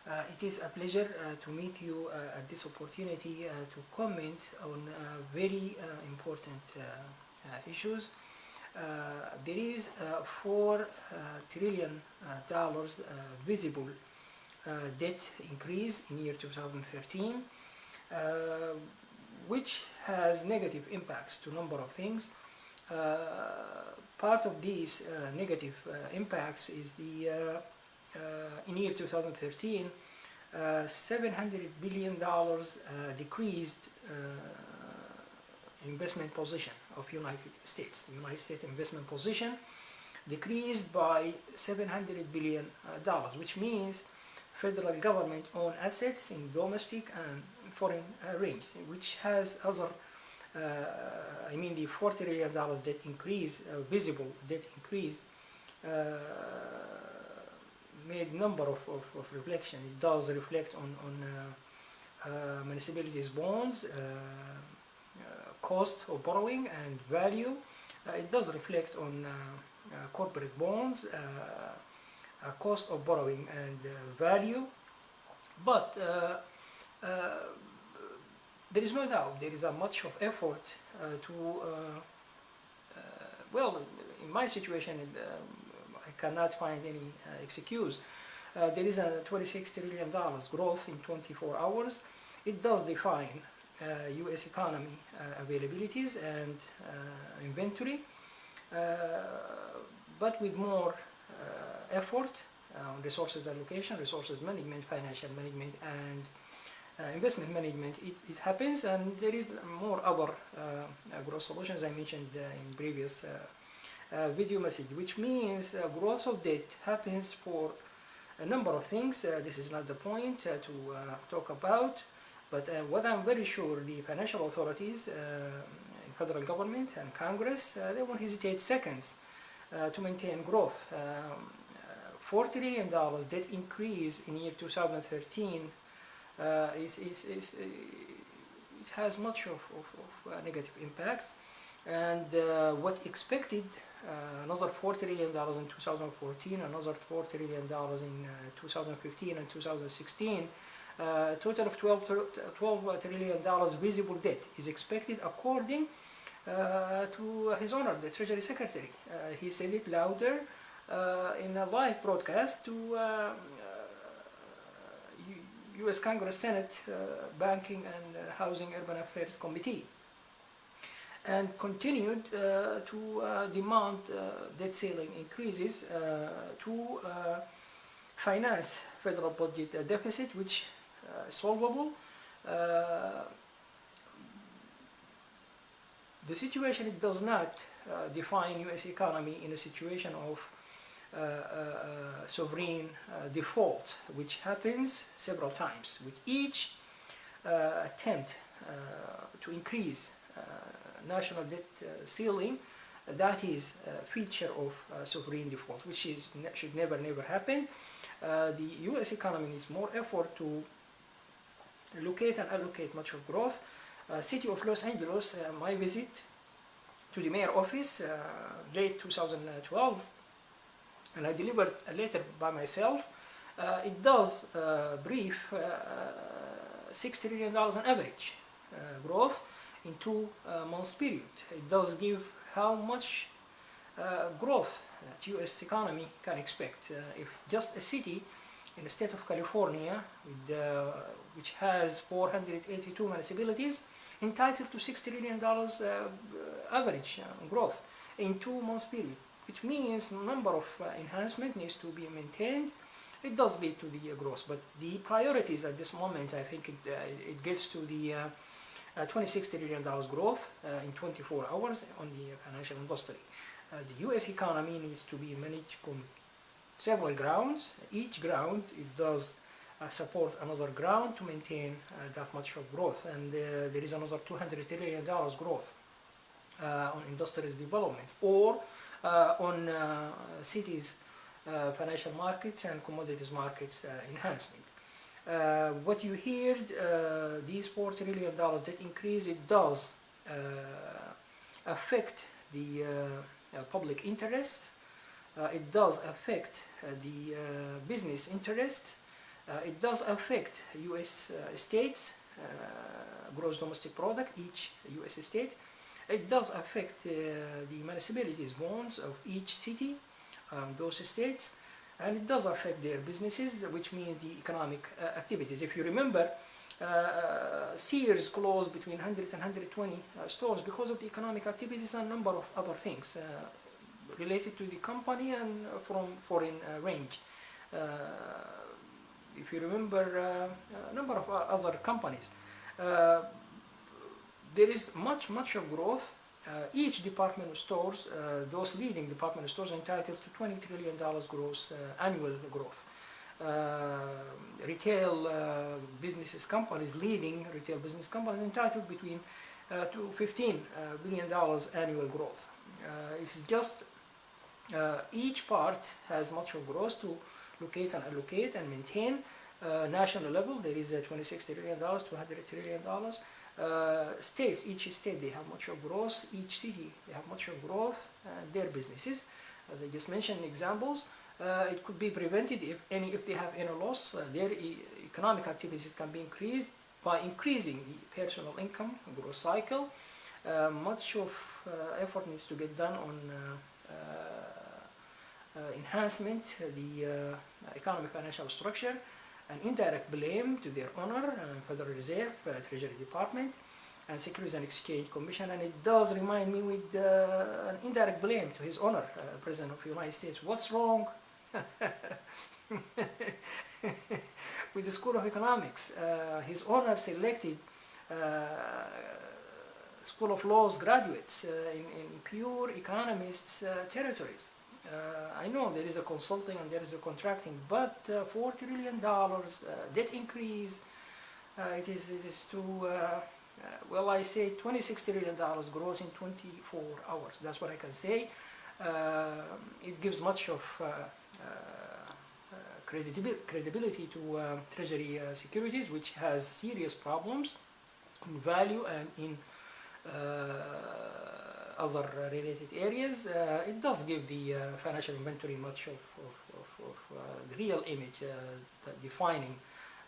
It is a pleasure to meet you at this opportunity to comment on very important issues. There is $4 trillion visible debt increase in year 2013, which has negative impacts to a number of things. Part of these negative impacts is the in year 2013, $700 billion decreased investment position of United States. United States investment position decreased by $700 billion, which means federal government owned assets in domestic and foreign range, which has other the $4 trillion debt increase, visible debt increase, made number of reflection. It does reflect on municipalities' bonds, cost of borrowing and value. It does reflect on corporate bonds, cost of borrowing and value. But there is no doubt there is a much of effort well, in my situation, I cannot find any excuse. There is a $26 trillion growth in 24 hours. It does define U.S. economy availabilities and inventory, but with more effort on resources allocation, resources management, financial management, and investment management, it happens. And there is more other growth solutions I mentioned in previous video message, which means growth of debt happens for a number of things. This is not the point to talk about, but what I'm very sure the financial authorities in federal government and Congress, they won't hesitate seconds to maintain growth. $4 trillion debt increase in year 2013 it has much of negative impacts, and what expected another $4 trillion in 2014, another $4 trillion in 2015 and 2016, total of $12 trillion visible debt is expected, according to His Honor, the Treasury Secretary. He said it louder in a live broadcast to U.S. Congress, Senate, Banking and Housing Urban Affairs Committee, and continued to demand debt ceiling increases to finance federal budget deficit, which is solvable. The situation, it does not define U.S. economy in a situation of sovereign default, which happens several times. With each attempt to increase national debt ceiling, that is a feature of sovereign default, which should never happen. The U.S. economy needs more effort to locate and allocate much of growth. City of Los Angeles, my visit to the mayor office late 2012, and I delivered a letter by myself. It does brief $6 trillion on average growth in 2 months period. It does give how much growth that U.S. economy can expect. If just a city in the state of California, with, which has 482 municipalities, entitled to $6 trillion average growth in 2 months period, which means number of enhancement needs to be maintained. It does lead to the growth, but the priorities at this moment, I think it gets to the $26 trillion growth in 24 hours on the financial industry. The U.S. economy needs to be managed from several grounds. Each ground, it does support another ground to maintain that much of growth, and there is another $200 trillion growth on industrial development, or on cities, financial markets and commodities markets enhancement. What you heard, these $4 trillion debt increase, it does affect the public interest. It does affect the business interests. It does affect U.S. States gross domestic product, each U.S. state. It does affect the municipalities' bonds of each city, those states, and it does affect their businesses, which means the economic activities. If you remember, Sears closed between 100 and 120 stores because of the economic activities and a number of other things related to the company and from foreign range. If you remember, a number of other companies. There is much of growth. Each department stores, those leading department stores, entitled to $20 trillion gross annual growth. Retail businesses companies, leading retail business companies, entitled between to $15 billion annual growth. It's just each part has much of growth to locate and allocate and maintain. National level, there is $26 trillion, $200 trillion. States, each state, they have much of growth. Each city, they have much of growth. Their businesses, as I just mentioned, examples. It could be prevented if they have any loss. Their economic activities can be increased by increasing the personal income growth cycle. Much of effort needs to get done on enhancement the economic financial structure. An indirect blame to their owner, Federal Reserve, Treasury Department, and Securities and Exchange Commission. And it does remind me with an indirect blame to his owner, President of the United States. What's wrong with the School of Economics? His owner selected School of Law's graduates in pure economists' territories. I know there is a consulting and there is a contracting, but $4 trillion debt increase, it is too, well, I say $26 trillion grows in 24 hours. That's what I can say. It gives much of credibility to Treasury securities, which has serious problems in value and in other related areas. It does give the financial inventory much of the real image defining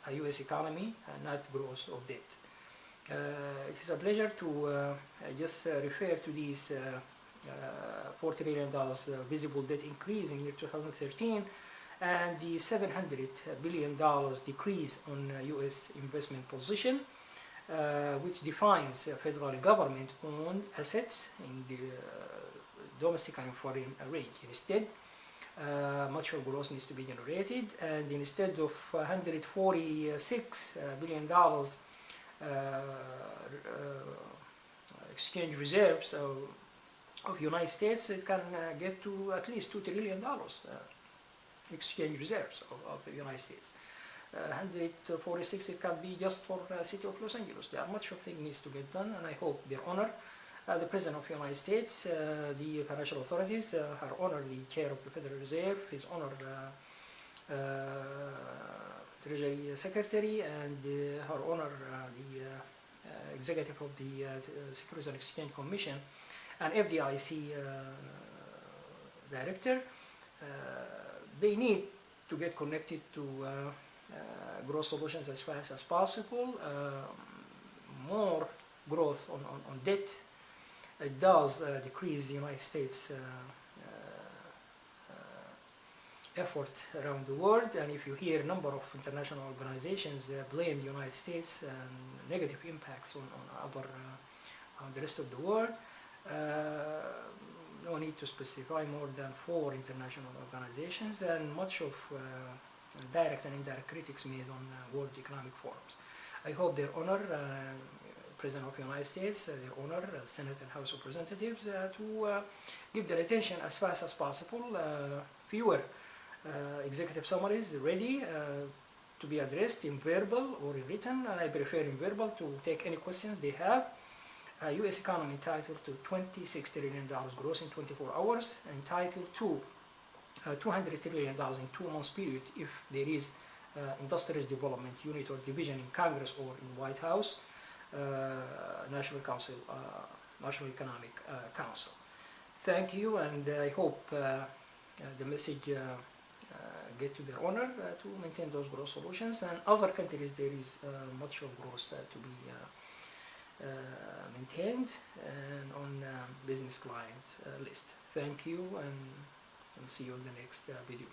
a U.S. economy, not growth of debt. It is a pleasure to just refer to these $4 trillion visible debt increase in year 2013 and the $700 billion decrease on U.S. investment position, which defines federal government-owned assets in the domestic and foreign range. Instead, much of growth needs to be generated, and instead of $146 billion exchange reserves of United States, it can get to at least $2 trillion exchange reserves of the United States. 146, it can be just for the city of Los Angeles. There are much of things needs to get done, and I hope their honor, the President of the United States, the financial authorities, her honor, the chair of the Federal Reserve, his honor, Treasury Secretary, and her honor, the executive of the Securities and Exchange Commission, and FDIC director. They need to get connected to growth solutions as fast as possible. More growth on debt, it does decrease the United States effort around the world, and if you hear a number of international organizations blame the United States and negative impacts on the rest of the world, no need to specify more than 4 international organizations, and much of direct and indirect critics made on World Economic Forums. I hope their honor, President of the United States, their honor, Senate and House of Representatives, to give their attention as fast as possible. Fewer executive summaries ready to be addressed in verbal or in written, and I prefer in verbal to take any questions they have. U.S. economy entitled to $26 trillion gross in 24 hours, entitled to $200 trillion in 2 months period if there is industrial development unit or division in Congress or in White House, National Council, National Economic Council. Thank you, and I hope the message get to their owner to maintain those growth solutions. And other countries there is much of growth to be maintained and on business client list. Thank you, and see you in the next video.